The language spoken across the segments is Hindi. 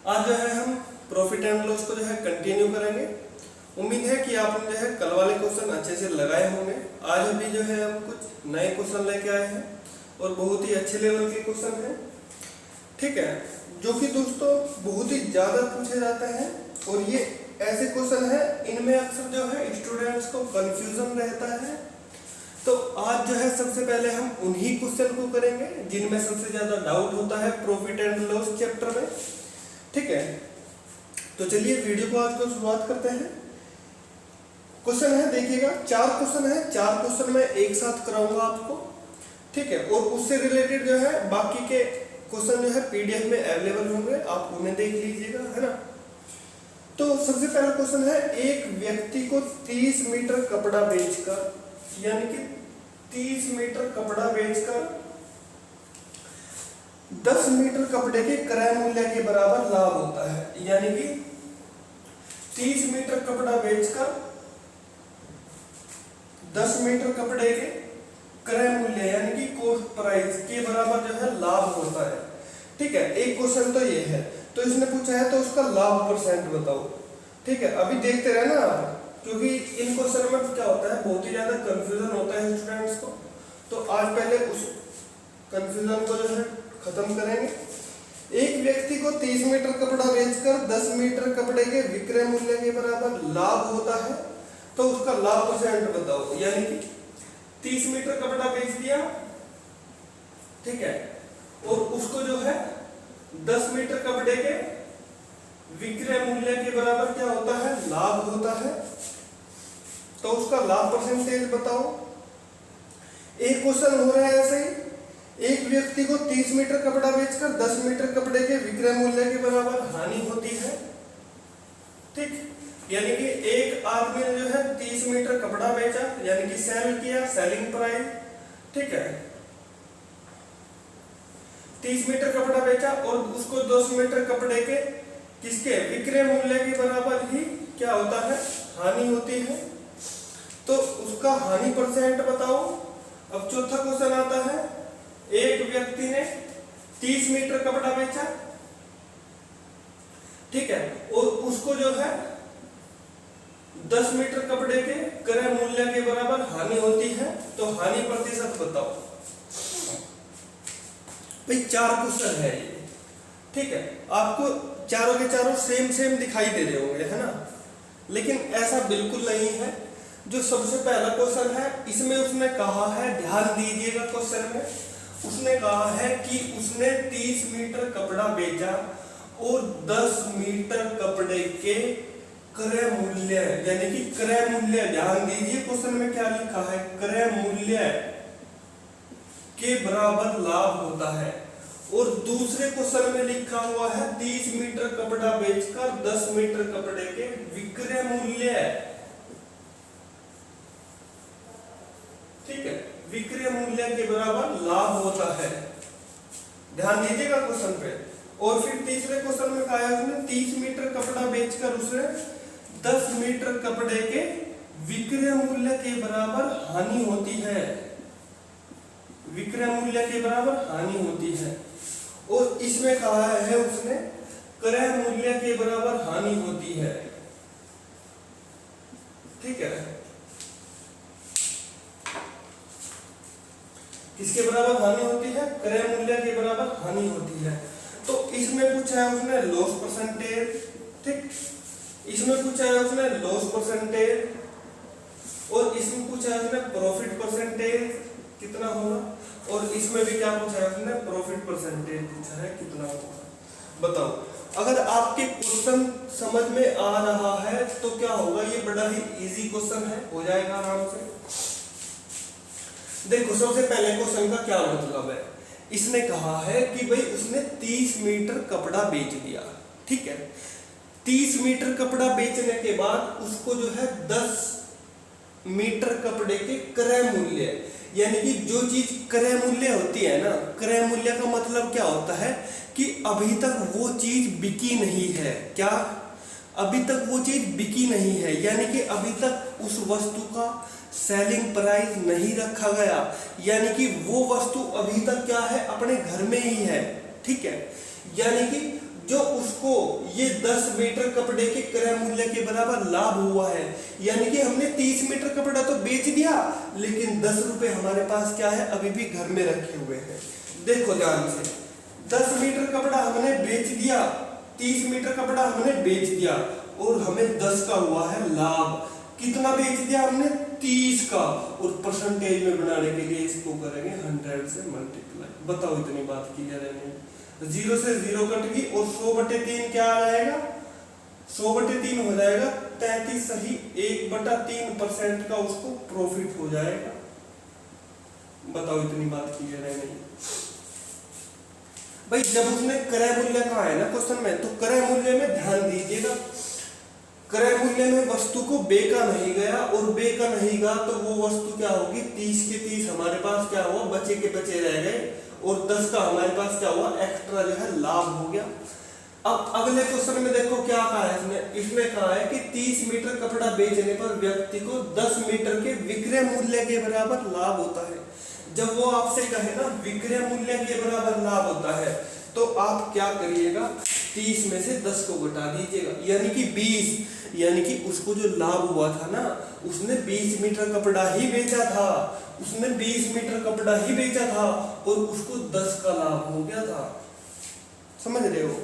आज जो है हम प्रॉफिट एंड लॉस को जो है कंटिन्यू करेंगे। उम्मीद है कि आपने जो है कल वाले क्वेश्चन अच्छे से लगाए होंगे। आज भी जो है हम कुछ नए क्वेश्चन लेके आए हैं और बहुत ही अच्छे लेवल के क्वेश्चन हैं, ठीक है, जो कि दोस्तों बहुत ही ज़्यादा पूछे जाते हैं। और ये ऐसे क्वेश्चन है, इनमें अक्सर जो है स्टूडेंट्स को कंफ्यूजन रहता है। तो आज जो है सबसे पहले हम उन्हीं क्वेश्चन को करेंगे जिनमें सबसे ज़्यादा डाउट होता है प्रॉफिट एंड लॉस चैप्टर में, ठीक है। तो चलिए वीडियो को आज को शुरुआत करते हैं। क्वेश्चन है, देखिएगा 4 क्वेश्चन है, 4 क्वेश्चन मैं एक साथ कराऊंगा आपको, ठीक है। और उससे रिलेटेड जो है बाकी के क्वेश्चन जो है पीडीएफ में अवेलेबल होंगे, आप उन्हें देख लीजिएगा, है ना। तो सबसे पहला क्वेश्चन है, एक व्यक्ति को 30 मीटर कपड़ा बेचकर, यानी कि 30 मीटर कपड़ा बेचकर 10 मीटर कपड़े के क्रय मूल्य के बराबर लाभ होता है। यानी कि 30 मीटर कपड़ा बेचकर 10 मीटर कपड़े के क्रय मूल्य यानी कि कॉस्ट प्राइस के बराबर जो है लाभ होता है, ठीक है। एक क्वेश्चन तो ये है, तो इसने पूछा है तो उसका लाभ परसेंट बताओ, ठीक है। अभी देखते रहे ना आप, क्योंकि इन क्वेश्चन में क्या होता है, बहुत ही ज्यादा कंफ्यूजन होता है स्टूडेंट्स को। तो आज पहले उस कंफ्यूजन को जो है खत्म करेंगे। एक व्यक्ति को 30 मीटर कपड़ा बेचकर 10 मीटर कपड़े के विक्रय मूल्य के बराबर लाभ होता है, तो उसका लाभ परसेंट बताओ। यानी कि 30 मीटर कपड़ा बेच दिया, ठीक है, और उसको जो है 10 मीटर कपड़े के विक्रय मूल्य के बराबर क्या होता है, लाभ होता है, तो उसका लाभ परसेंटेज बताओ। एक क्वेश्चन हो रहा है ऐसे ही, एक व्यक्ति को 30 मीटर कपड़ा बेचकर 10 मीटर कपड़े के विक्रय मूल्य के बराबर हानि होती है, ठीक। यानी कि एक आदमी ने जो है 30 मीटर कपड़ा बेचा, यानी कि सेल किया, सेलिंग प्राइस, ठीक है, 30 मीटर कपड़ा बेचा और उसको 10 मीटर कपड़े के किसके विक्रय मूल्य के बराबर ही क्या होता है, हानि होती है, तो उसका हानि परसेंट बताओ। अब चौथा क्वेश्चन आता है, एक व्यक्ति ने 30 मीटर कपड़ा बेचा, ठीक है, और उसको जो है 10 मीटर कपड़े के क्रय मूल्य के बराबर हानि होती है, तो हानि प्रतिशत बताओ। भाई 4 क्वेश्चन है ये, ठीक है। आपको चारों के चारों सेम दिखाई दे रहे होंगे, है ना, लेकिन ऐसा बिल्कुल नहीं है। जो सबसे पहला क्वेश्चन है, इसमें उसने कहा है, ध्यान दीजिएगा क्वेश्चन में, उसने कहा है कि उसने 30 मीटर कपड़ा बेचा और 10 मीटर कपड़े के क्रय मूल्य, यानी कि क्रय मूल्य, ध्यान दीजिए क्वेश्चन में क्या लिखा है, क्रय मूल्य के बराबर लाभ होता है। और दूसरे क्वेश्चन में लिखा हुआ है 30 मीटर कपड़ा बेचकर 10 मीटर कपड़े के विक्रय मूल्य, ठीक है, विक्रय मूल्य के बराबर लाभ होता है। ध्यान दीजिएगा क्वेश्चन पे। और फिर तीसरे क्वेश्चन में कहा है उसने 30 मीटर कपड़ा बेचकर उसने 10 मीटर कपड़े के विक्रय मूल्य के बराबर हानि होती है, विक्रय मूल्य के बराबर हानि होती है। और इसमें कहा है उसने क्रय मूल्य के बराबर हानि होती है, ठीक है। किसके बराबर हानि होती है, क्रय मूल्य के बराबर हानि होती है। तो इसमें पूछा है उसने लॉस परसेंटेज, ठीक, इसमें पूछा है उसने लॉस परसेंटेज, और इसमें पूछा है उसने प्रॉफिट परसेंटेज कितना होगा, और इसमें भी क्या पूछा है उसने, प्रॉफिट परसेंटेज पूछा है कितना होगा। बताओ, अगर आपके क्वेश्चन समझ में आ रहा है तो क्या होगा, ये बड़ा ही इजी क्वेश्चन है, हो जाएगा आराम से। देखो सबसे पहले क्वेश्चन का क्या मतलब है, इसने कहा है कि भाई उसने 30 मीटर कपड़ा बेच दिया, ठीक है। 30 मीटर कपड़ा बेचने के बाद उसको जो है 10 मीटर कपड़े के क्रय मूल्य, यानी कि जो चीज क्रय मूल्य होती है ना, क्रय मूल्य का मतलब क्या होता है कि अभी तक वो चीज बिकी नहीं है, क्या, अभी तक वो चीज बिकी नहीं है, यानी कि अभी तक उस वस्तु का सेलिंग प्राइस नहीं रखा गया, यानी कि वो वस्तु अभी तक क्या है, अपने घर में ही है, ठीक है। यानी कि जो उसको ये 10 मीटर कपड़े के क्रय मूल्य के बराबर लाभ हुआ है, यानी कि हमने 30 मीटर कपड़ा तो बेच दिया, लेकिन 10 रुपए हमारे पास क्या है अभी भी घर में रखे हुए हैं। देखो ध्यान से, 10 मीटर कपड़ा हमने बेच दिया, 30 मीटर कपड़ा हमने बेच दिया और हमें 10 का हुआ है लाभ। कितना बेच दिया हमने? 30 का। और परसेंटेज में बनाने के लिए इसको करेंगे 100 से मल्टीप्लाई। बताओ इतनी बात क्लियर है नहीं? 0 से 0 कट गई और 100/3 क्या आ जाएगा? 100/3 हो जाएगा 33 सही 1/3% का उसको प्रॉफिट हो जाएगा। बताओ इतनी बात क्लियर है नहीं? भाई जब उसने क्रय मूल्य कहा है ना क्वेश्चन में, तो क्रय मूल्य में ध्यान दीजिएगा, क्रय मूल्य में वस्तु को बेचा नहीं गया, और बेचा नहीं गया तो वो वस्तु क्या होगी? 30 के 30 हमारे पास क्या हुआ? बचे के बचे रह गए, और 10 का हमारे पास क्या हुआ? एक्स्ट्रा जो है लाभ हो गया। अब अगले क्वेश्चन में देखो क्या कहा है इसने कहा है कि 30 मीटर कपड़ा बेचने पर व्यक्ति को 10 मीटर के विक्रय मूल्य के बराबर लाभ होता है। जब वो आपसे कहे ना विक्रय मूल्य के बराबर लाभ होता है, तो आप क्या करिएगा? 30 में से 10 को घटा दीजिएगा, यानी कि 20, यानी कि उसको जो लाभ हुआ था ना, उसने 20 मीटर कपड़ा ही बेचा था, उसने 20 मीटर कपड़ा ही बेचा था और उसको 10 का लाभ हो गया था। समझ रहे हो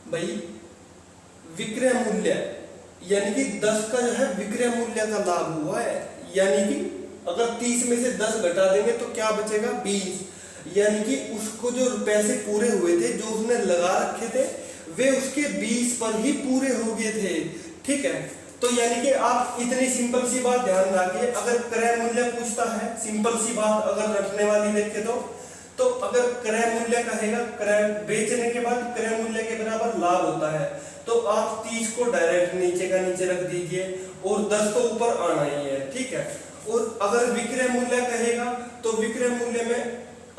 भाई? विक्रय मूल्य यानी कि 10 का जो है विक्रय मूल्य का लाभ हुआ है, यानी कि अगर 30 में से 10 घटा देंगे तो क्या बचेगा? 20, यानी कि उसको जो पैसे पूरे हुए थे जो उसने लगा रखे थे वे उसके 20 पर ही पूरे हो गए थे। ठीक है, तो यानी कि आप इतनी सिंपल सी बात ध्यान रखिए, अगर क्रय मूल्य पूछता है, सिंपल सी बात अगर रखने वाली देखे तो अगर क्रय मूल्य कहेगा, क्रय बेचने के बाद क्रय मूल्य के बराबर लाभ होता है, तो आप 30 को डायरेक्ट नीचे का नीचे रख दीजिए और 10 तो ऊपर आना ही है। ठीक है, और अगर विक्रय मूल्य कहेगा तो विक्रय मूल्य में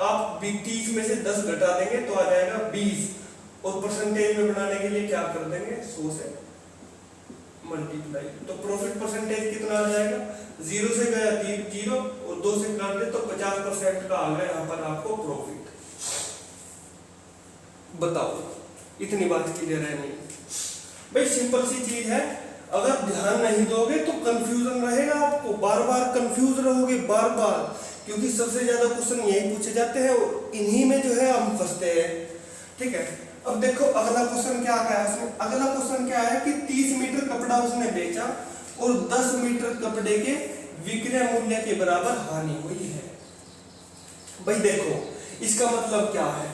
आप 30 में से 10 घटा देंगे तो आ जाएगा 20, और परसेंटेज में बनाने के लिए क्या कर देंगे? 100 से मल्टीप्लाई। तो प्रॉफिट परसेंटेज कितना आ जाएगा? 0 से गया 0 और 2 से काट दे तो 50% का आ गया यहाँ पर आपको प्रॉफिट। बताओ इतनी बात क्लियर है नहीं? भाई सिंपल सी चीज है, अगर ध्यान नहीं दोगे तो कंफ्यूजन रहेगा, आपको बार बार कंफ्यूज रहोगे बार बार, क्योंकि सबसे ज्यादा क्वेश्चन यही पूछे जाते हैं और इन्हीं में जो है हम फंसते हैं। ठीक है, अब देखो अगला क्वेश्चन क्या है उसमें? अगला क्वेश्चन क्या है कि 30 मीटर कपड़ा उसने बेचा और 10 मीटर कपड़े के विक्रय मूल्य के बराबर हानि हुई है। भाई देखो इसका मतलब क्या है?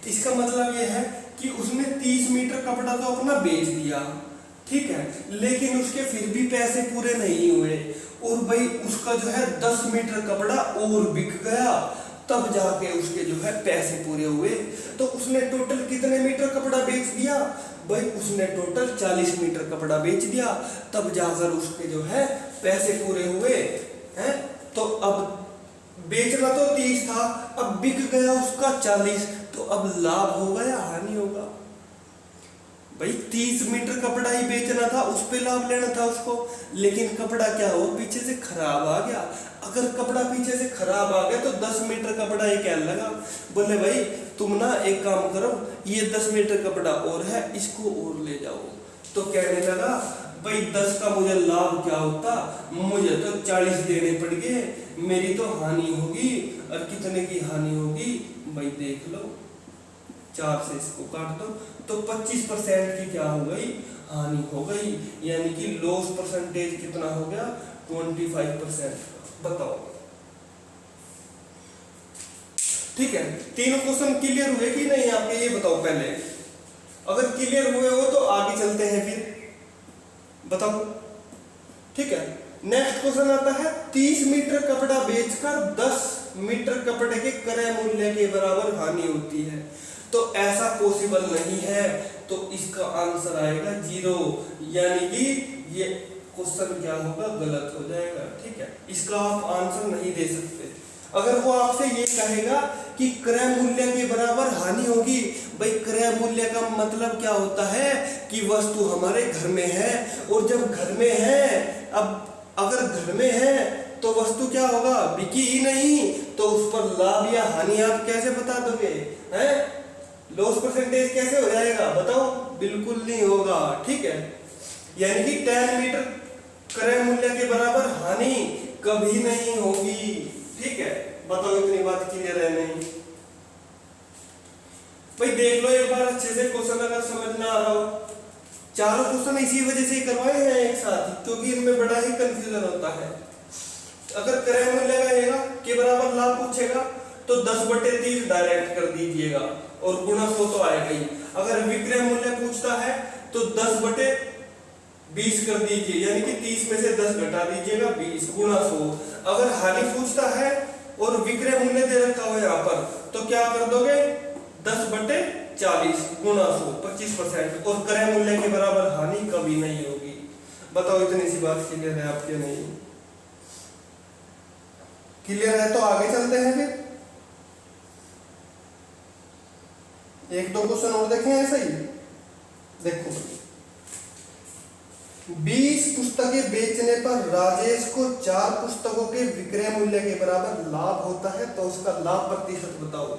इसका मतलब यह है कि उसने 30 मीटर कपड़ा तो अपना बेच दिया, ठीक है, लेकिन उसके फिर भी पैसे पूरे नहीं हुए, और भाई उसका जो है 10 मीटर कपड़ा और बिक गया, तब जाके उसके जो है पैसे पूरे हुए। तो उसने टोटल कितने मीटर कपड़ा बेच दिया? भाई उसने टोटल 40 मीटर कपड़ा बेच दिया, तब जाकर उसके जो है पैसे पूरे हुए हैं। तो अब बेचना तो 30 था, अब बिक गया उसका 40, तो अब लाभ होगा या हानि होगा? भाई 30 मीटर कपड़ा ही बेचना था, उस पे लाभ लेना था उसको, लेकिन कपड़ा क्या हुआ? पीछे से खराब आ गया। अगर कपड़ा पीछे से खराब आ गया तो 10 मीटर कपड़ा ही क्या लगा? बोले भाई तुम ना एक काम करो, ये 10 मीटर कपड़ा और है, इसको और ले जाओ। तो कहने लगा भाई 10 का मुझे लाभ क्या होता, मुझे तो 40 देने पड़ गए, मेरी तो हानि होगी। और कितने की हानि होगी? भाई देख लो, 4 से इसको काट दो तो 25% की क्या हो गई? हानि हो गई, यानी कि लॉस परसेंटेज कितना हो गया? 25%। बताओ ठीक है, तीनों क्वेश्चन क्लियर हुए कि नहीं आपके? ये बताओ पहले, अगर क्लियर हुए हो तो आगे चलते हैं फिर बताओ। ठीक है, नेक्स्ट क्वेश्चन आता है 30 मीटर कपड़ा बेचकर 10 मीटर कपड़े के क्रय मूल्य के बराबर हानि होती है। तो ऐसा पॉसिबल नहीं है, तो इसका आंसर आएगा 0, यानी कि ये क्वेश्चन क्या होगा? गलत हो जाएगा। ठीक है, इसका आप आंसर नहीं दे सकते। अगर वो आपसे ये कहेगा कि क्रय मूल्य के बराबर हानि होगी, भाई क्रय मूल्य का मतलब क्या होता है कि वस्तु हमारे घर में है, और जब घर में है, अब अगर घर में है तो वस्तु क्या होगा? बिकी ही नहीं, तो उस पर लाभ या हानि आप कैसे बता दोगे? हैं? लॉस परसेंटेज कैसे हो जाएगा बताओ? बिल्कुल नहीं होगा, ठीक है। यानी कि 10 मीटर क्रय मूल्य के बराबर हानि कभी नहीं होगी, ठीक है। बताओ इतनी बात क्लियर है नहीं? भाई देख लो एक बार अच्छे से क्वेश्चन, अगर समझ ना आ रहा हो। चारों क्वेश्चन इसी वजह से ही करवाए हैं एक साथ, क्योंकि इनमें बड़ा ही कंफ्यूजन होता है। अगर क्रय मूल्य का के बराबर लाभ पूछेगा तो 10/30 डायरेक्ट कर दीजिएगा और गुणा 100 तो आएगा ही। अगर विक्रय मूल्य पूछता है तो 10/20 कर दीजिए, यानी कि 30 में से 10 घटा दीजिएगा, 20 गुणा 100। अगर हानि पूछता है और विक्रय मूल्य दे रखा हो यहाँ पर, तो क्या कर दोगे? 10/40 गुणा 100, 25%। और क्रय मूल्य के बराबर हानि कभी नहीं होगी। बताओ इतनी सी बात क्लियर है आपके नहीं? क्लियर है तो आगे चलते हैं फिर। एक दो क्वेश्चन और देखें ऐसा ही। देखो 20 पुस्तकें बेचने पर राजेश को 4 पुस्तकों के विक्रय मूल्य के बराबर लाभ होता है, तो उसका लाभ प्रतिशत बताओ।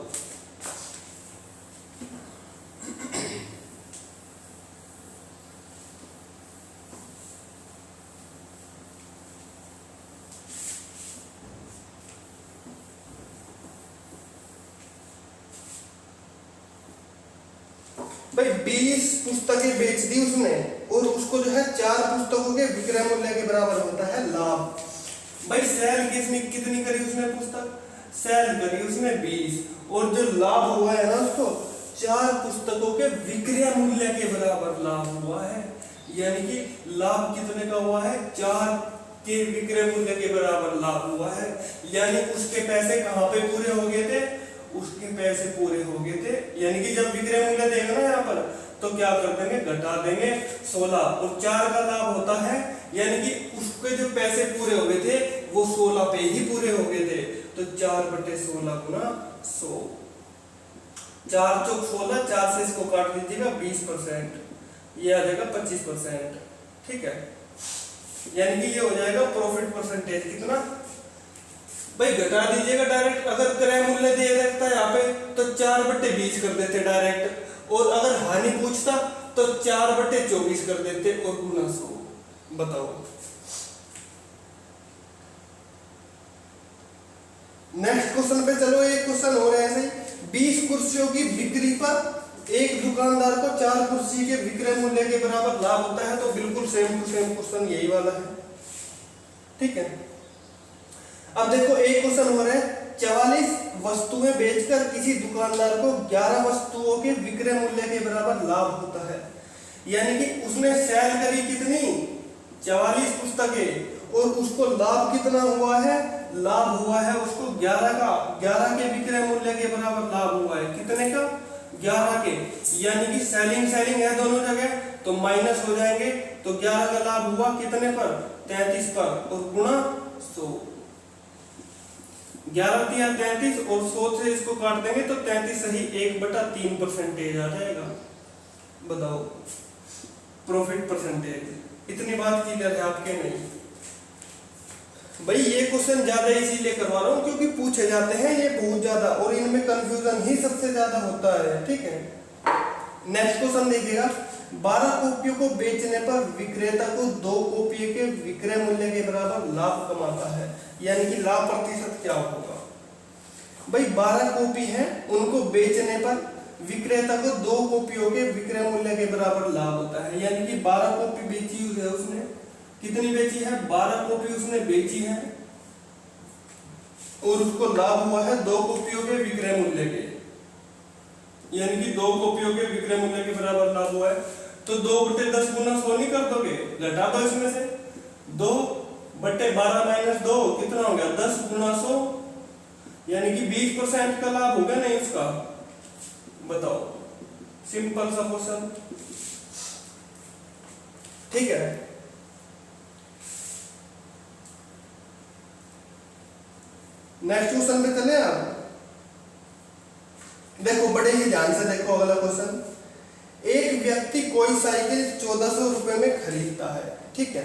भाई 20 पुस्तकें बेच दी उसने और उसको जो है 4 पुस्तकों के विक्रय मूल्य के बराबर होता है लाभ। भाई सेल कितनी करी उसने पुस्तक? सेल करी उसने 20, और जो लाभ हुआ है ना उसको 4 पुस्तकों के विक्रय मूल्य के बराबर लाभ हुआ है। यानी कि लाभ कितने का हुआ है? 4 के विक्रय मूल्य के बराबर लाभ हुआ है। यानी उसके पैसे कहाँ पे पूरे हो गए थे? उसके पैसे पूरे हो गए थे। यानी कि जब विक्रय मूल्य देगा ना यहाँ पर, तो क्या कर देंगे? घटा देंगे 16, और 4 का लाभ होता है। यानी कि उसके जो पैसे पूरे हो गए थे वो 16 पे ही पूरे हो गए थे। तो 4/16 गुना 100, 4 चौक 16, 4 से इसको काट दीजिएगा 20%, ये आ जाएगा 25%, ठीक है। यानी कि ये हो जाएगा प्रॉफिट परसेंटेज कितना? भाई घटा दीजिएगा डायरेक्ट। अगर क्रय मूल्य दे रखता है यहाँ पे तो 4/20 कर देते डायरेक्ट, और अगर हानि पूछता तो 4/24 कर देते और गुना 100। बताओ नेक्स्ट क्वेश्चन पे चलो। एक क्वेश्चन हो रहा है ऐसे ही। 20 कुर्सियों की बिक्री पर एक दुकानदार को 4 कुर्सी के विक्रय मूल्य के बराबर लाभ होता है, तो बिल्कुल सेम टू सेम क्वेश्चन यही वाला है, ठीक है। अब देखो एक क्वेश्चन हो रहा है। 44 वस्तुएं बेचकर किसी दुकानदार को 11 वस्तुओं के विक्रय मूल्य के बराबर लाभ होता है। यानी कि उसने सेल करी कितनी? 44 पुस्तकें, और उसको लाभ कितना हुआ है? लाभ हुआ है उसको 11 के विक्रय मूल्य के बराबर लाभ हुआ है। कितने का? 11 के। यानी कि सेलिंग है दोनों जगह, तो माइनस हो जाएंगे। तो 11 का लाभ हुआ कितने पर? 33 पर, और गुणा 100। 11 तिया 33 और 100 से इसको काट देंगे तो 33 सही 1/3% आ जाएगा। बताओ प्रॉफिट परसेंटेज। इतनी बात क्लियर है आपके नहीं? भाई ये क्वेश्चन ज्यादा इसीलिए करवा रहा हूँ क्योंकि पूछे जाते हैं ये बहुत ज्यादा, और इनमें कंफ्यूजन ही सबसे ज्यादा होता है, ठीक है। नेक्स्ट क्वेश्चन देखिएगा। 12 कॉपियों को बेचने पर विक्रेता को 2 कॉपी के विक्रय मूल्य के बराबर लाभ कमाता है। यानी कि लाभ प्रतिशत क्या होगा? भाई 12 कॉपी है, उनको बेचने पर विक्रेता को 2 कॉपियों के विक्रय मूल्य के बराबर लाभ होता है। यानी कि 12 कॉपी बेची है उसने। कितनी बेची है? 12 कॉपी उसने बेची है, और उसको लाभ हुआ है 2 कॉपियों के विक्रय मूल्य के। यानी कि 2 कॉपियों के विक्रय मूल्य के बराबर लाभ हुआ है। तो 2/10 गुना 100 नहीं कर दोगे? घटा दो इसमें से 2/12 - 2 कितना हो गया? 10 गुना 100, यानी कि 20% का लाभ होगा नहीं उसका। बताओ सिंपल सा क्वेश्चन, ठीक है। नेक्स्ट क्वेश्चन पे चले आप। देखो बड़े ही ध्यान से देखो अगला क्वेश्चन। एक व्यक्ति कोई साइकिल 1400 रुपए में खरीदता है, ठीक है।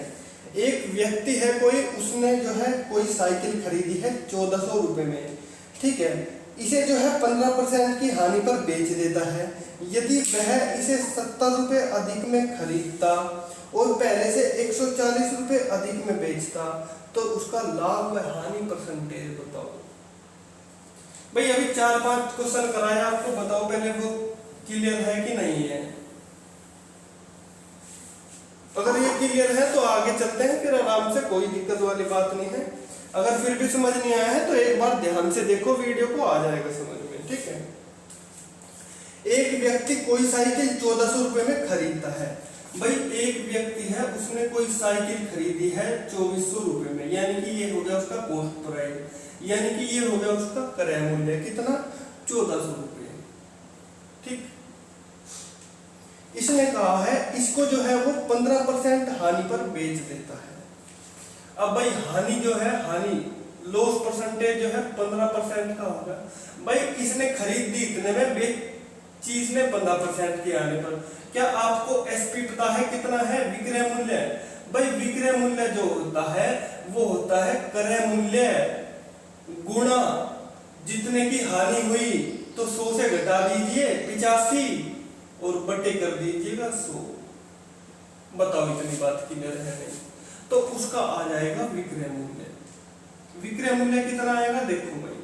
एक व्यक्ति है कोई, उसने जो है कोई साइकिल खरीदी है 1400 रुपए में, ठीक है। इसे जो है 15% की हानि पर बेच देता है। यदि वह इसे 70 रुपये अधिक में खरीदता और पहले से 140 रुपये अधिक में बेचता तो उसका लाभ व हानि परसेंटेज बताओ। भाई अभी 4-5 क्वेश्चन कराए आपको, बताओ पहले वो क्लियर है कि नहीं है। अगर ये क्लियर है तो आगे चलते हैं, फिर आराम से, कोई दिक्कत वाली बात नहीं है। अगर फिर भी समझ नहीं आया है तो एक बार ध्यान से देखो वीडियो को, आ जाएगा समझ में, ठीक है। एक व्यक्ति कोई साइकिल 1400 रुपये में खरीदता है। भाई एक व्यक्ति है, उसने कोई साइकिल खरीदी है 2400 रुपये में, यानी कि ये हो गया उसका कॉस्ट प्राइस, यानी कि ये हो गया उसका क्रय मूल्य, कितना, 1400 रुपये, ठीक। इसने कहा है इसको जो है वो 15% हानि पर बेच देता है। अब भाई हानि जो है, हानि लॉस परसेंटेज जो है 15% का होगा। भाई इसने खरीद दी इतने में, बेची इसने 15% के आने पर। क्या आपको एसपी पता है कितना है, विक्रय मूल्य? भाई विक्रय मूल्य जो होता है वो होता है क्रय मूल्य गुणा जितने की हानि हुई, तो 100 से घटा दीजिए 85 और बटे कर दीजिएगा 100। बताओ इतनी बात क्लियर है नहीं? तो उसका आ जाएगा विक्रय मूल्य। विक्रय मूल्य कितना आएगा देखो भाई,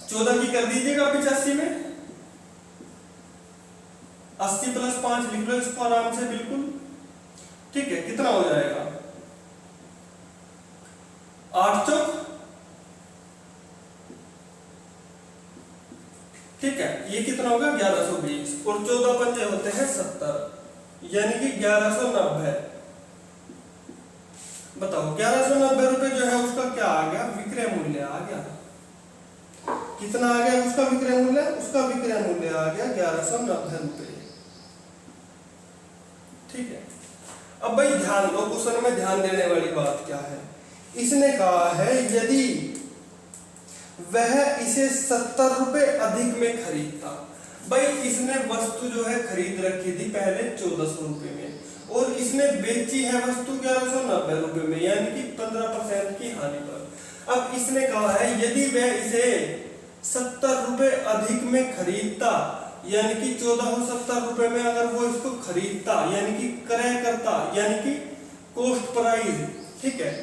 14 की कर दीजिएगा 85 में, 80 + 5 लिख लो इसको आराम से, बिल्कुल ठीक है। कितना हो जाएगा, 8 चौक, ठीक है। ये कितना होगा 1120 और 14 पंजे होते हैं 70, यानी कि 1190। बताओ 1190 रुपए जो है उसका क्या आ गया, विक्रय मूल्य आ गया। कितना आ गया उसका विक्रय मूल्य? उसका विक्रय मूल्य आ गया 1190 रुपए, ठीक है। अब भाई ध्यान दो, क्वेश्चन में ध्यान देने वाली बात क्या है। इसने कहा है यदि वह इसे 70 रुपए अधिक में खरीदता। भाई इसने वस्तु जो है खरीद रखी थी पहले 1400 रुपए में, और इसने बेची है वस्तु 1190 रुपए में, यानी कि 15% की हानि पर। अब इसने कहा है यदि वह इसे 70 रुपए अधिक में खरीदता, यानी कि 1470 रुपए में अगर वो इसको खरीदता, यानी कि क्रय करता, यानी कि कॉस्ट प्राइस, ठीक है,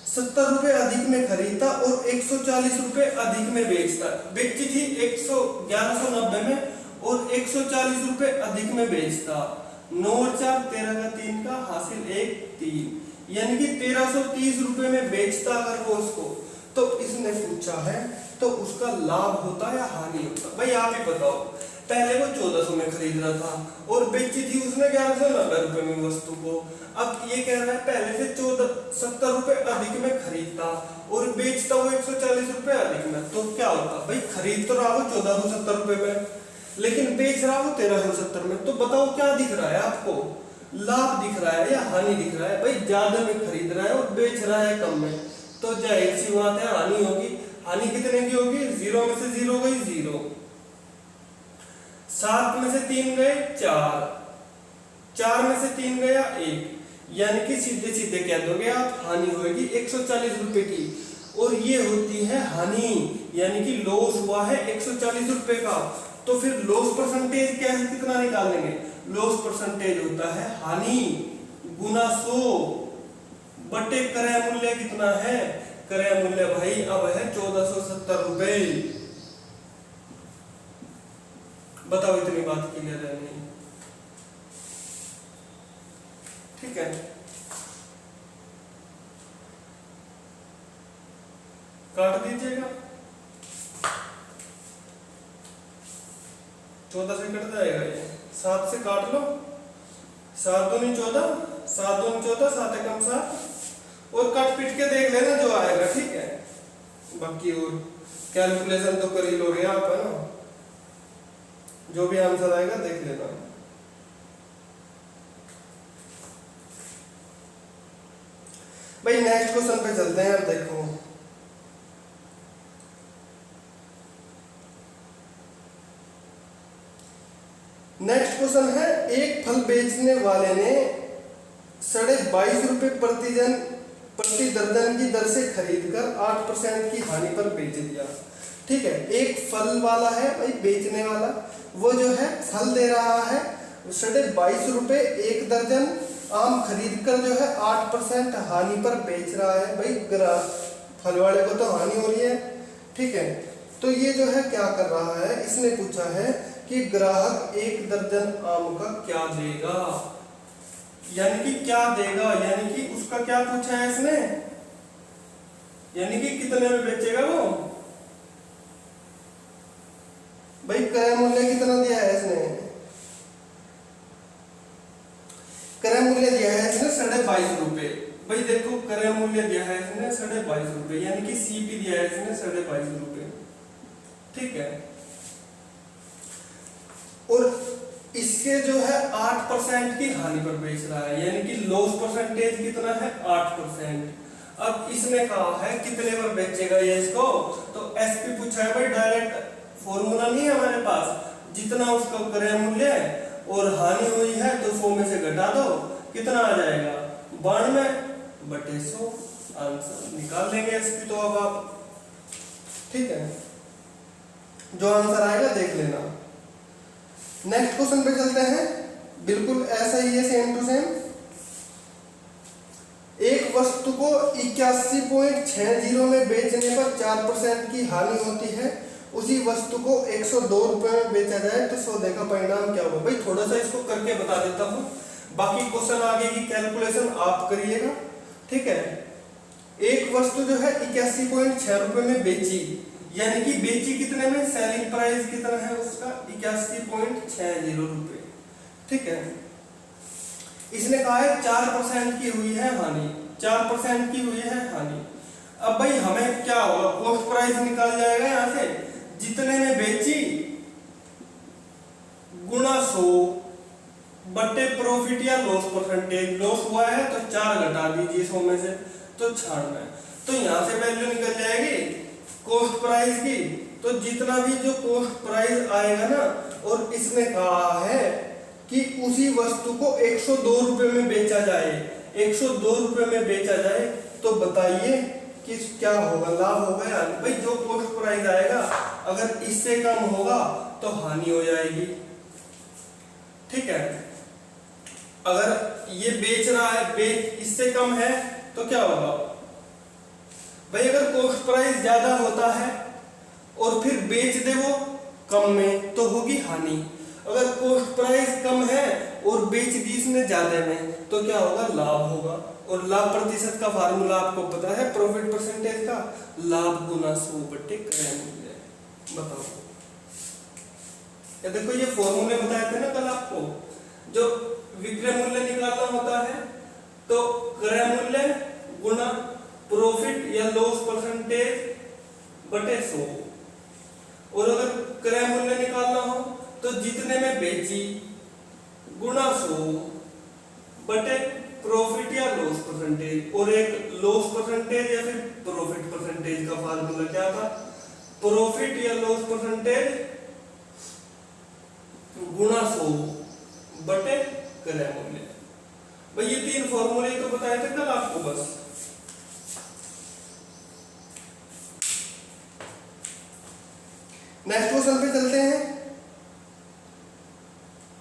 70 रुपए अधिक में खरीदता और 140 रुपए अधिक में बेचता। बेची थी 1190 में और 140 रुपए अधिक में बेचता। 9 और 4 13 का 3 का हासिल 1 3, यानी कि 1330 रुपए में बेचता अगर वो उसको, तो इसने पूछा है तो उसका लाभ होता या हानि होता? भाई आप ही बताओ। पहले वो 1400 में खरीद रहा था और बेची थी उसने 1190 रुपए में वस्तु को। अब ये कह रहा है पहले से 70 रुपए अधिक में खरीदता और बेचता वो 140 रुपए अधिक में, तो क्या होता? भाई खरीद तो रहा वो 1470 रुपए में, लेकिन बेच रहा वो 1370 में। तो बताओ क्या दिख रहा है आपको, लाभ दिख रहा है या हानि दिख रहा है? भाई ज्यादा में खरीद रहा है और बेच रहा है कम में, तो जाहिर सी बात है हानि होगी। हानि कितने की होगी? 0 में से 0 गई 0, 7 में से 3 गए 4, 4 में से 3 गया 1, यानी कि सीधे सीधे कह दोगे आप हानि होगी 140 रुपए की। और ये होती है हानि, यानी कि लॉस हुआ है 140 रुपए का। तो फिर लॉस परसेंटेज क्या है, कितना निकालेंगे? लॉस परसेंटेज होता है हानि गुना 100 बटे क्रय मूल्य कितना है? क्रय मूल्य भाई अब है 1470 रुपए। बताओ इतनी बात क्लियर है नहीं? ठीक है, काट दीजिएगा, 14 से कट जाएगा ये, 7 से काट लो, 7 दूनी 14, 7 दूनी 14, 7 एकम 7, और काट पीट के देख लेना जो आएगा, ठीक है। बाकी और कैलकुलेशन तो कर ही लोगे आप, है ना, जो भी आंसर आएगा देख लेना। भाई नेक्स्ट क्वेश्चन पे चलते हैं। अब देखो नेक्स्ट क्वेश्चन है, एक फल बेचने वाले ने 22.5 रुपए प्रति दर्जन की दर से खरीदकर 8% की हानि पर बेच दिया। ठीक है, एक फल वाला है भाई बेचने वाला, वो जो है फल दे रहा है 22.5 एक दर्जन, आम खरीद कर जो है 8% हानि पर बेच रहा है। भाई फल वाले को तो हानि हो रही है। ठीक है, तो ये जो है क्या कर रहा है, इसने पूछा है कि ग्राहक 1 दर्जन आम का क्या देगा, यानी कि क्या देगा, यानी कि उसका क्या पूछा है इसने, यानी कि कितने में बेचेगा वो। भाई क्रय मूल्य कितना दिया है इसने, क्रय मूल्य दिया है इसने 22.5 भाई देखो क्रय मूल्य दिया है इसने 22.5 यानी कि सीपी दिया है इसने 22.5। ठीक है, और इसके जो है 8% की हानि पर बेच रहा है, यानी कि लॉस परसेंटेज कितना है 8%। अब इसने कहा है कितने पर बेचेगा ये इसको, तो एसपी पूछा है भाई, डायरेक्ट फॉर्मूला नहीं है हमारे पास, जितना उसका क्रय मूल्य है और हानि हुई है तो 100 में से घटा दो, कितना आ जाएगा 92/100, आंसर निकाल लेंगे एसपी तो अब आप। ठीक है, जो आंसर आएगा देख लेना। नेक्स्ट क्वेश्चन पे चलते हैं, बिल्कुल ऐसा ही है सेम टू सेम। एक वस्तु को 81.60 में बेचने पर 4% की हानि होती है, उसी वस्तु को 102 रुपए में बेचा जाए तो सौदे का परिणाम क्या होगा। भाई थोड़ा सा इसको करके बता देता हूं, बाकी क्वेश्चन आगे की कैलकुलेशन आप करिएगा। ठीक है, एक वस्तु जो है 81.6 रुपए में बेची, यानी कि बेची कितने में, सेलिंग प्राइस कितना है उसका 81.60 रुपए। ठीक है, इसने कहा है 4% की हुई है हानि, 4% की हुई है हानि। अब भाई हमें क्या होगा, कॉस्ट प्राइस निकाल जाएगा यहां से, जितने में बेची गुणा 100 बटे प्रॉफिट या लॉस परसेंटेज, लॉस हुआ है तो 4 घटा दीजिए 100 में से तो 96, तो यहां से वैल्यू निकल जाएगी कॉस्ट प्राइस की। तो जितना भी जो कॉस्ट प्राइस आएगा ना, और इसने कहा है कि उसी वस्तु को 102 रुपए में बेचा जाए, 102 रुपए में बेचा जाए, तो बताइए कि क्या होगा, लाभ होगा या नहीं। भाई जो कॉस्ट प्राइस आएगा अगर इससे कम होगा तो हानि हो जाएगी। ठीक है, अगर ये बेच रहा है इससे कम है तो क्या होगा भाई, अगर कॉस्ट प्राइस ज्यादा होता है और फिर बेच दे वो कम में तो होगी हानि। अगर कॉस्ट प्राइस कम है और बेच दी इसने ज्यादा में तो क्या होगा, लाभ होगा। और लाभ प्रतिशत का फार्मूला आपको पता है, प्रॉफिट परसेंटेज का, लाभ गुना 100 बटे क्रय मूल्य। बताओ, ये देखो ये फॉर्मूले बताए थे ना कल आपको, जो विक्रय मूल्य निकालना होता है तो क्रय मूल्य गुना प्रॉफिट या लॉस परसेंटेज बटे 100, और अगर क्रय मूल्य निकालना हो तो जितने में बेची गुणा 100 बटे प्रॉफिट या लॉस परसेंटेज, और एक लॉस परसेंटेज या फिर प्रॉफिट परसेंटेज का फार्मूला क्या था, प्रॉफिट या लॉस परसेंटेज गुणा 100 बटे क्रय मूल्य। भाई ये 3 फॉर्मूले तो बताए थे कल आपको बस। नेक्स्ट क्वेश्चन पे चलते हैं।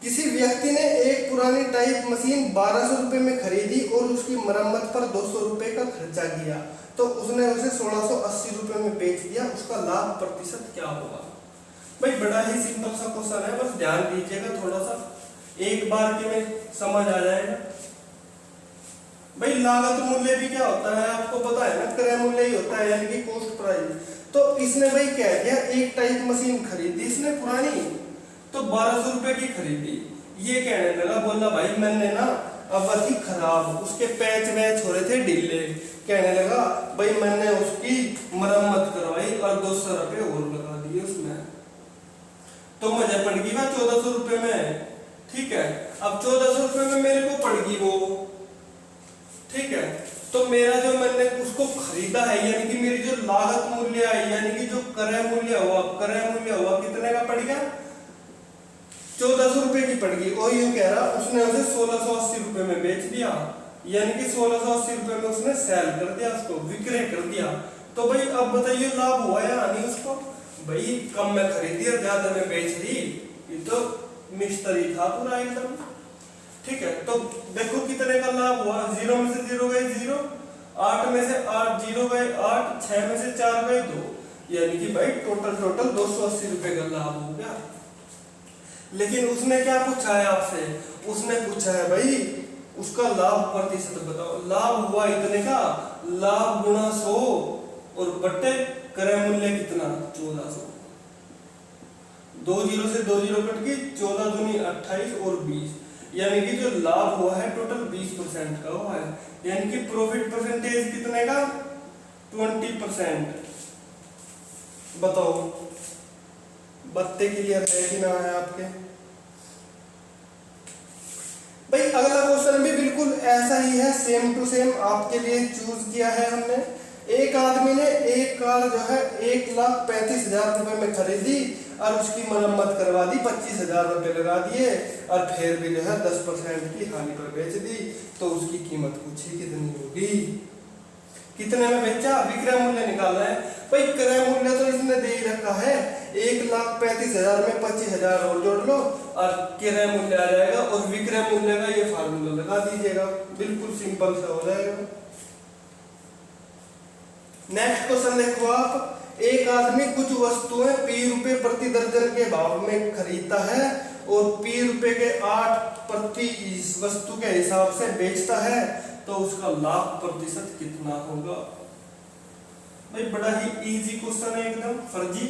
किसी व्यक्ति ने एक पुरानी टाइप मशीन 1200 रुपए में खरीदी और उसकी मरम्मत पर 200 रुपए का खर्चा किया, तो उसने उसे 1680 रुपए में बेच दिया, उसका लाभ प्रतिशत क्या होगा। भाई बड़ा ही सिंपल सा क्वेश्चन है, बस ध्यान दीजिएगा थोड़ा सा, एक बार के में समझ आ जाएगा। भाई लागत मूल्य भी क्या होता है आपको पता है ना, क्रय मूल्य ही होता है, यानी कि कॉस्ट प्राइस। तो इसने भाई क्या किया, एक टाइप मशीन खरीदी इसने पुरानी, तो 1200 रुपए की खरीदी। ये कहने लगा, बोला भाई मैंने ना अवधि खराब, उसके पैच वैच हो रहे थे ढीले, कहने लगा भाई मैंने उसकी मरम्मत करवाई और 200 रुपए और लगा दिए उसमें, तो मुझे पड़ गई वह 1400 रुपए में। ठीक है, अब 1400 रुपए में मेरे को पड़ गई वो, ठीक है, तो मेरा जो मैंने उसको खरीदा है, यानी कि मेरी जो लागत मूल्य है, यानी कि जो क्रय मूल्य हुआ कितने का पड़ गया, 1400 रुपए की पड़ गई। और यूं कह रहा उसने उसे 1680 रुपए में बेच दिया, यानी कि 1680 रुपए में उसने सेल कर दिया, उसको विक्रय कर दिया। तो भाई अब बताइए लाभ हुआ या हानि उसको? भाई कम में खरीदी और ज्यादा में बेच दी, ये तो मिस्त्री था पूरा एकदम। ठीक है, तो देखो कितने का लाभ हुआ। 0 में से 0 गए 0, 8 में से 8 0 गए 8, 6 में से 4 गए 2, यानी कि भाई टोटल 280 रुपए का लाभ हो गया। लेकिन उसने क्या पूछा है आपसे? उसने पूछा है भाई उसका लाभ प्रतिशत बताओ। लाभ हुआ इतने का, लाभ गुणा 100 और बट्टे क्रय मूल्य कितना 1400। 2 0 से 2 0 कट गई, 14 दूनी 28 और 20, यानी कि जो लाभ हुआ है टोटल 20% का हुआ है। यानी कि प्रॉफिट परसेंटेज कितने का? 20%। बताओ बातें क्लियर है कि ना है आपके? भाई अगला क्वेश्चन भी बिल्कुल ऐसा ही है, सेम टू सेम आपके लिए चूज किया है हमने। एक आदमी ने एक कार जो है 1,35,000 रुपए में खरीदी और उसकी मरम्मत करवा दी, 25,000 रुपए लगा दिए और फिर भी जो है 10% की हानि पर बेच दी। तो उसकी कीमत पूछी कितनी होगी? कितने में बेचा? विक्रय मूल्य निकालना है। भाई क्रय मूल्य तो इसने दे ही रखा है, 1,35,000 में 25,000 और जोड़ लो और क्रय मूल्य आ जाएगा, और विक्रय मूल्य का ये फार्मूला लगा दीजिएगा, बिल्कुल सिंपल सा हो जाएगा। नेक्स्ट क्वेश्चन देखो आप। एक आदमी कुछ वस्तुएं P प्रति दर्जन के भाव में खरीदता है और P के 8 प्रति इस वस्तु के हिसाब से बेचता है, तो उसका लाभ प्रतिशत कितना होगा? भाई बड़ा ही इजी क्वेश्चन है, एकदम फर्जी।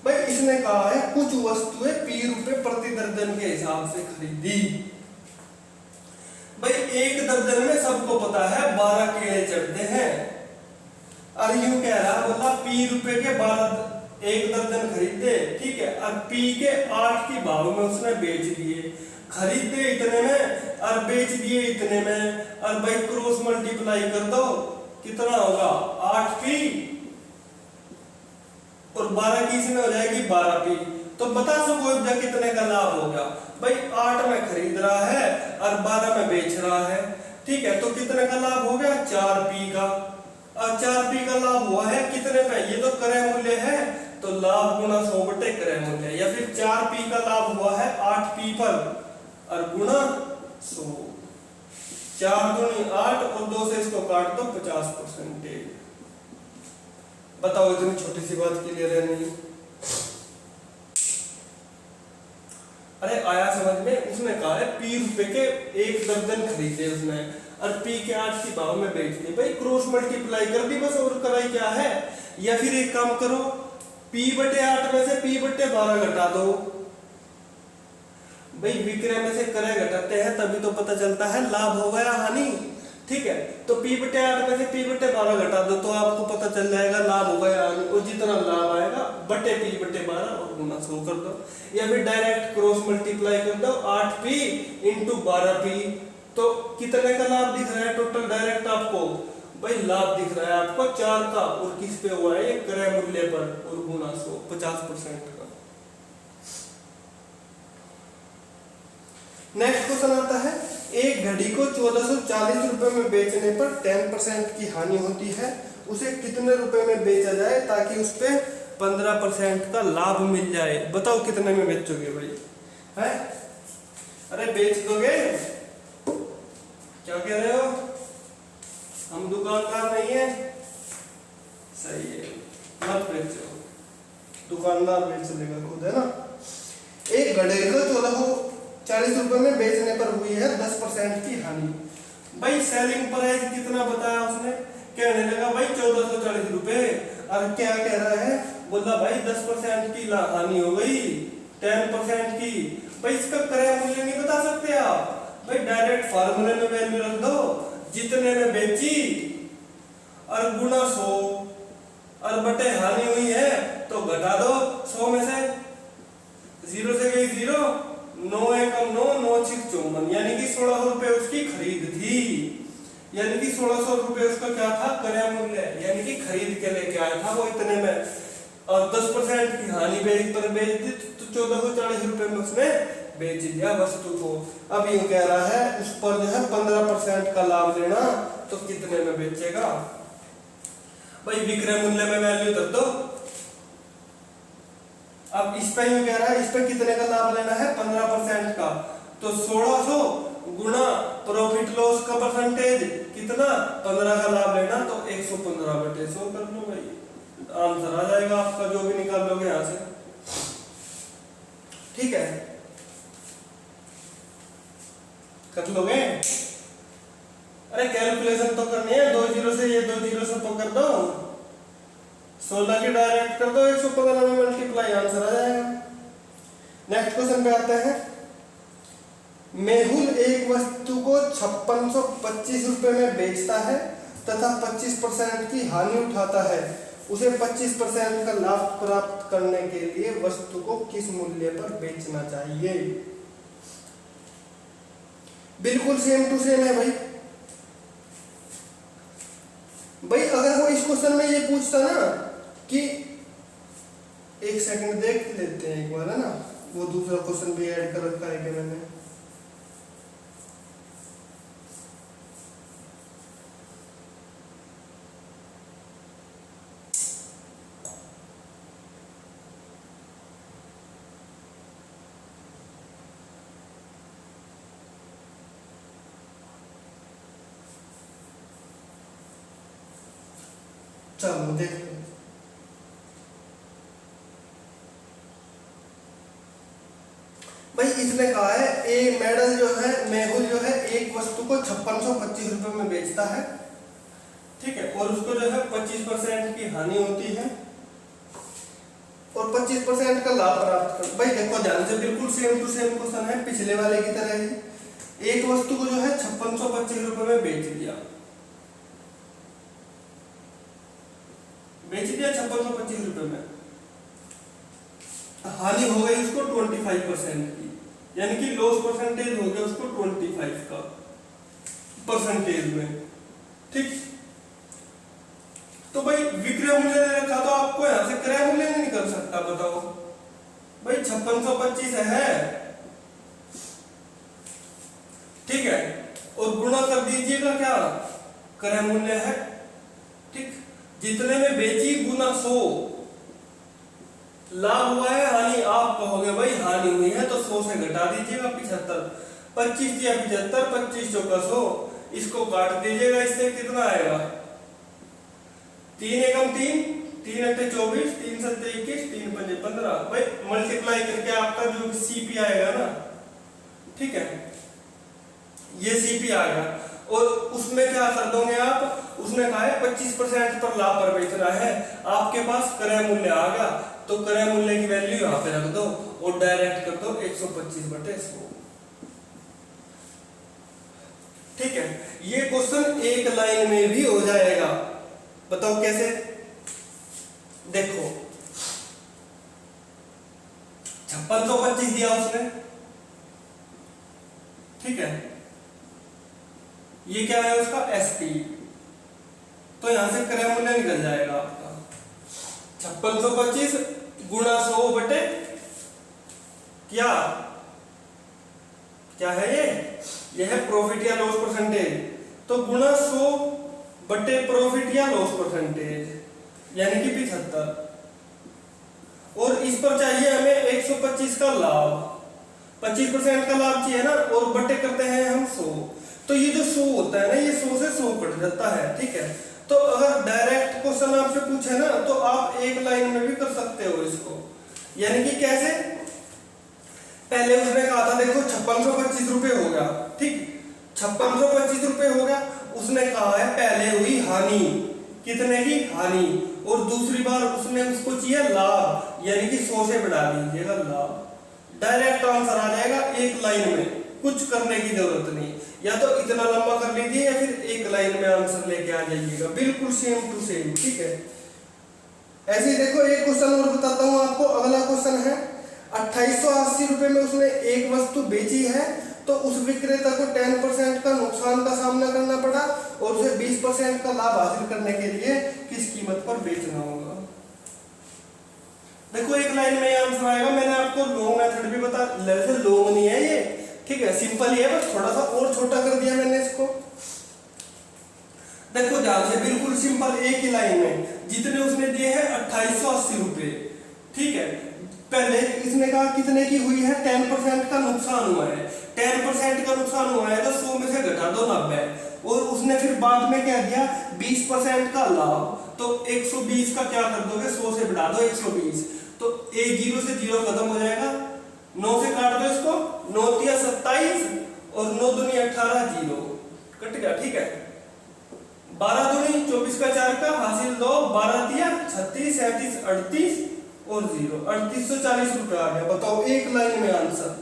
भाई इसने कहा है कुछ वस्तुएं P प्रति दर्जन के हिसाब से खरीदी। भाई एक दर्जन में सबको पता है 12 केले चढ़ते हैं, और यूं कह रहा बोला P के 12 एक दर्जन खरीदे, ठीक है, और P के 8 की भाव में उसने बेच दिए। खरीदे इतने में और बेच दिए इतने में, और भाई क्रॉस मल्टीप्लाई कर दो, कितना होगा? 8P और 12 की इसमें हो जाएगी 12P। तो बता सको जब कितने का लाभ होगा? भाई 8 में खरीद रहा है और 12 में बेच रहा है, ठीक है, तो कितने का लाभ हो गया? 4P का। और 4P का लाभ हुआ है कितने पे? ये तो क्रय मूल्य है, तो लाभ गुणा 100 बटे क्रय मूल्य, या फिर 4P का लाभ हुआ है 8P पर और गुणा 100। 4 दूनी 8 और 2 से इसको काट दो 50%। बताओ इतनी छोटी सी बात क्लियर है नहीं? अरे आया समझ में? उसने कहा है P के एक दर्जन खरीदे उसने और P के 8 की भाव में बेच दिए। भाई क्रॉस मल्टीप्लाई कर दी बस, और कराई क्या है? या फिर एक काम करो, P बटे 8 में से P बटे 12 घटा दो। भाई विक्रय में से क्रय घटाते हैं तभी तो पता चलता है लाभ होगा या हानि, ठीक है। तो P बटे 8 में से P बटे 12 घटा दो तो आपको पता चल जाएगा लाभ होगा या हानि, और जितना लाभ आएगा बटे P बटे 12 और गुना 100 कर दो, या फिर डायरेक्ट क्रॉस मल्टीप्लाई कर दो 8P इंटू 12P। तो कितने का लाभ दिख रहा है टोटल डायरेक्ट आपको? भाई लाभ दिख रहा है आपको 4 का, और किस पे हुआ है? ये क्रय मूल्य पर, और गुना 100, 50% का। नेक्स्ट क्वेश्चन आता है, एक घड़ी को 1440 रुपए में बेचने पर 10% की हानि होती है, उसे कितने रुपए में बेचा जाए ताकि उस पे 15% का लाभ मिल जाए? बताओ कितने में बेचोगे भाई? है? अरे बेच दोगे? क्या कह रहे हो? हम दुकानदार नहीं है? सही है, मत बेचो, दुकानदार बेच लेगा खुद, है ना। एक घड़ी को 1440 रुपए में बेचने पर हुई है 10% की हानि। भाई सेलिंग प्राइस कितना बताया उसने? कहने लगा भाई 1440 रुपए, और क्या कह रहा है? बोला भाई 10% की हानि हो गई, 10% की। भाई इसका क्रय मूल्य नहीं बता सकते आप? भाई डायरेक्ट फार्मूले में वैल्यू रख दो, जितने में बेची और गुणा 100 और बटे हानि हुई है तो घटा दो 100 में से, 0 से गई 0, 9 एकम 9, 9 6 54, यानी कि 1600 रुपए उसकी खरीद थी, यानी कि 1600 रुपए उसका क्या था? क्रय मूल्य, यानी कि खरीद के लेके आया था वो इतने में, और 10% की हानि पर बेच दी तो 1440 रुपए में उसने बेच दिया वस्तु को। अब यूं कह रहा है उस पर जो है 15% का लाभ लेना, तो कितने में बेचेगा? भाई विक्रय मूल्य में वैल्यू कर दो। अब इस पे यूं कह रहा है इस पे कितने का लाभ लेना है? 15% का, तो 1600 गुना प्रॉफिट लॉस का परसेंटेज कितना? 15 का लाभ लेना, तो 115/100 कर लो भाई, आंसर आ जाएगा आपका जो भी निकाल लोगे यहां से। ठीक है, कर लोगे? अरे कैलकुलेशन तो करनी है, 2 जीरो से ये 2 जीरो से पकड़ दो, 16 की डायरेक्ट कर दो, 115 में मल्टीप्लाई, आंसर आ जाएगा। नेक्स्ट क्वेश्चन पे आते हैं। मेहुल एक वस्तु को 5625 रुपए में बेचता है तथा 25% की हानि उठाता है। उसे 25% का लाभ प्राप्त करने के लिए वस्तु को किस मूल्य पर बेचना चाहिए? बिल्कुल सेम टू सेम है भाई। भाई अगर वो इस क्वेश्चन में ये पूछता ना कि एक सेकंड देख लेते हैं एक बार, है ना, वो दूसरा क्वेश्चन भी ऐड कर रखा है क्या मैंने? चलो देखते हैं। भाई इसने कहा है ए मेडल जो है, मेहुल जो है एक वस्तु को 5625 रुपए में बेचता है, ठीक है, और उसको जो है 25% की हानि होती है और 25% का लाभ प्राप्त कर। भाई देखो ध्यान से, बिल्कुल सेम टू सेम क्वेश्चन है पिछले वाले की तरह ही। एक वस्तु को जो है 5625 रुपए में बेच दिया, 5625 रुपए में, हानि हो गई उसको 25% की, यानी कि लॉस परसेंटेज हो गया उसको 25 का परसेंटेज में। ठीक, तो भाई विक्रय मूल्य दे रखा, तो आपको यहां से क्रय मूल्य नहीं निकल सकता, बताओ भाई 5625 है, ठीक है, और गुणा कर दीजिएगा क्या? क्रय मूल्य है, ठीक, जितने में बेची गुना 100, लाभ हुआ है हानि, आप कहोगे भाई हानि हुई है तो 100 से घटा दीजिएगा 75, 25 या 75, 25 चौका 100, इसको काट दीजिएगा, इससे कितना आएगा? 3 एकम 3, 3 अट्ठे 24, 3 सत्ते 21, 3 पंजे 15। भाई मल्टीप्लाई करके आपका जो सीपी आएगा ना, ठीक है, ये सीपी आ गया, और उसमें क्या कर दोगे आप? उसने कहा है 25% पर लाभ पर बेचना है, आपके पास क्रय मूल्य आ गया, तो क्रय मूल्य की वैल्यू यहां पे रख दो और डायरेक्ट कर दो 125/100। ठीक है, ये क्वेश्चन एक लाइन में भी हो जाएगा। बताओ कैसे? देखो 5625 दिया उसने, ठीक है, ये क्या है उसका एसपी, तो यहां से क्रय मूल्य निकल जाएगा आपका 5625 गुणा 100 बटे क्या क्या है ये है प्रॉफिट या लॉस परसेंटेज, तो गुणा 100 बटे प्रॉफिट या लॉस परसेंटेज, यानी कि 75, और इस पर चाहिए हमें 125 का लाभ, 25% का लाभ चाहिए ना, और बटे करते हैं हम 100, तो ये जो 100 होता है ना, ये 100 से 100 कट जाता है, ठीक है। तो अगर डायरेक्ट क्वेश्चन आपसे पूछे ना, तो आप एक लाइन में भी कर सकते हो इसको, यानी कि कैसे? पहले उसने कहा था देखो 5625 रुपए हो गया, ठीक, 5625 रुपए हो गया, उसने कहा है पहले हुई हानि, कितने की? हानि, और दूसरी बार उसने उसको चाहिए लाभ, यानी कि 100 से बढ़ा दीजिएगा लाभ, डायरेक्ट आंसर आ जाएगा एक लाइन में, कुछ करने की जरूरत नहीं, या तो इतना लंबा कर लीजिए या फिर एक लाइन में आंसर लेके आ जाइएगा, बिल्कुल सेम टू सेम, ठीक है। ऐसे ही देखो एक क्वेश्चन और बताता हूं आपको, अगला क्वेश्चन है 2880 रुपए में उसने एक वस्तु बेची है, तो उस विक्रेता को 10% का नुकसान का सामना करना पड़ा और उसे 20% का लाभ हासिल करने के लिए किस कीमत पर बेचना होगा? देखो एक लाइन लाइन में आंसर आएगा। मैंने आपको लॉन्ग मेथड भी बता, वैसे लॉन्ग नहीं है ये, ठीक है, सिंपल ही है, बस थोड़ा सा और छोटा कर दिया मैंने इसको। देखो ध्यान से, बिल्कुल सिंपल, एक ही लाइन में जितने उसने दिए हैं 2880 रुपए, ठीक है। पहले इसने कहा कितने की हुई है, 10% का नुकसान हुआ है, 10% का नुकसान हुआ है तो 100 में से घटा दो 90, और उसने फिर बाद में क्या दिया 20% का लाभ, तो 120 का क्या कर दोगे, 100 से बढ़ा दो 120, तो एक 0 से 0 खत्म हो जाएगा, 9 से काट दो इसको, 9 तिया 27 और 9 दूनी 18, 0 कट गया, ठीक है। 12 दूनी 24 का 4 का हासिल 2, 12 तिया 36, 37, 38 और 0, 3840 रुपए आ गया। बताओ एक लाइन में आंसर,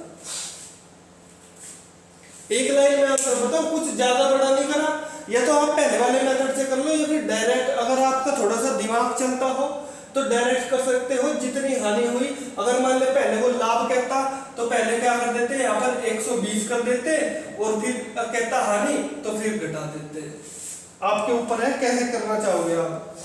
एक लाइन में आंसर बताओ, कुछ ज्यादा बड़ा नहीं करा। या तो आप पहले वाले मेथड से कर लो, या फिर डायरेक्ट, अगर आपका थोड़ा सा दिमाग चलता हो तो डायरेक्ट कर सकते हो। जितनी हानि हुई, अगर मान ले पहले वो लाभ कहता तो पहले क्या कर देते, यहाँ पर 120 कर देते, और फिर कहता हानि तो फिर घटा देते। आपके ऊपर है कैसे करना चाहोगे आप।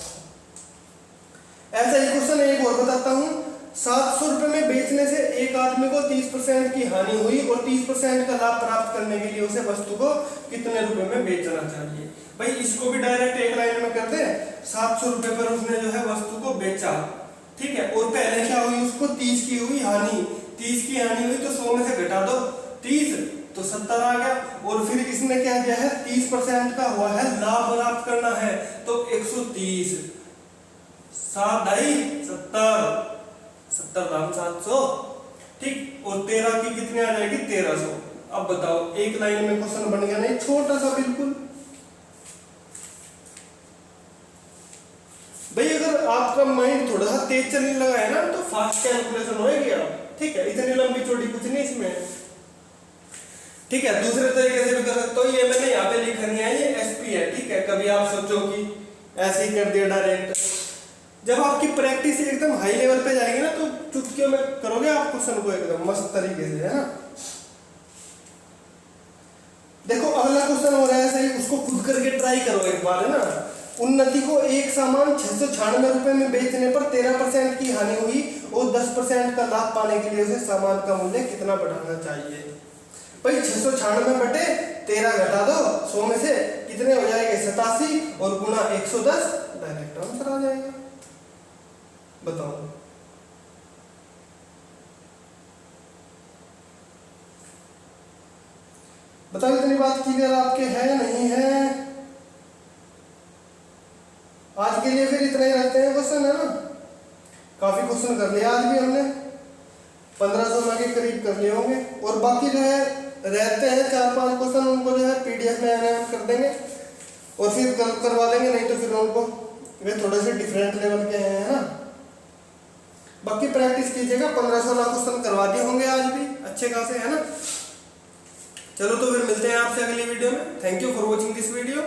ऐसा ही क्वेश्चन एक और बताता हूँ। 700 रुपए में बेचने से एक आदमी को 30% की हानि हुई और 30% का लाभ प्राप्त करने के लिए उसे वस्तु को कितने रुपए में बेचना चाहिए। भाई इसको भी डायरेक्ट एक लाइन में कर दे। 700 रुपए पर उसने जो है वस्तु को बेचा, ठीक है, और पहले क्या हुई, उसको 30 की हुई हानि, 30 की हानि हुई तो 100 में से घटा दो 30 तो 70 आ गया, और फिर इसने क्या दिया है 30% का हुआ है लाभ प्राप्त करना है, तो 130, 7 ढाई 70, 70 दाम 700, ठीक, और 13 की कितनी आ जाएगी 1300। अब बताओ एक लाइन में क्वेश्चन बन गया नहीं, छोटा सा बिल्कुल। भाई अगर आपका माइंड थोड़ा सा तेज चलने लगा है ना तो फास्ट कैलकुलेशन होएगी आप, ठीक है, इतनी लंबी चौड़ी कुछ नहीं इसमें, ठीक है। दूसरे तरीके से भी कर सकते हो, ये मैंने यहाँ पे लिखा नहीं है, ये एसपी है, ठीक है। कभी आप सोचो कि ऐसे ही कर दिया डायरेक्ट, जब आपकी प्रैक्टिस एकदम हाई लेवल पे जाएगी ना तो चुटकियों में करोगे आप क्वेश्चन को एकदम मस्त तरीके से, है ना। देखो अगला क्वेश्चन हो रहा है सही, उसको खुद करके ट्राई करो एक बार, है ना। उन्नति को एक सामान 696 रुपए में बेचने पर 13% की हानि हुई और 10% का लाभ पाने के लिए उसे सामान का मूल्य कितना बढ़ाना चाहिए। भाई 696 बटे 13 घटा दो 100 में से, कितने हो जाएंगे 87 और गुना 110, डायरेक्ट आंसर आ जाएगा। बताओ बताओ इतनी बात क्लियर आपके है नहीं है। आज के लिए फिर इतना ही रखते हैं क्वेश्चन, है ना। काफी क्वेश्चन कर लिया आज भी हमने, 1500 के करीब कर लिए होंगे, और बाकी जो है रहते हैं 4-5 क्वेश्चन, उनको जो है पीडीएफ में एनालाइज कर देंगे और फिर करवा देंगे, नहीं तो फिर उनको वे थोड़े से डिफरेंट लेवल के हैं, है ना। बाकी प्रैक्टिस कीजिएगा, 15-16 क्वेश्चन करवा दिए होंगे आज भी अच्छे खासे, है ना। चलो तो फिर मिलते हैं आपसे अगली वीडियो में। Thank you for watching this video.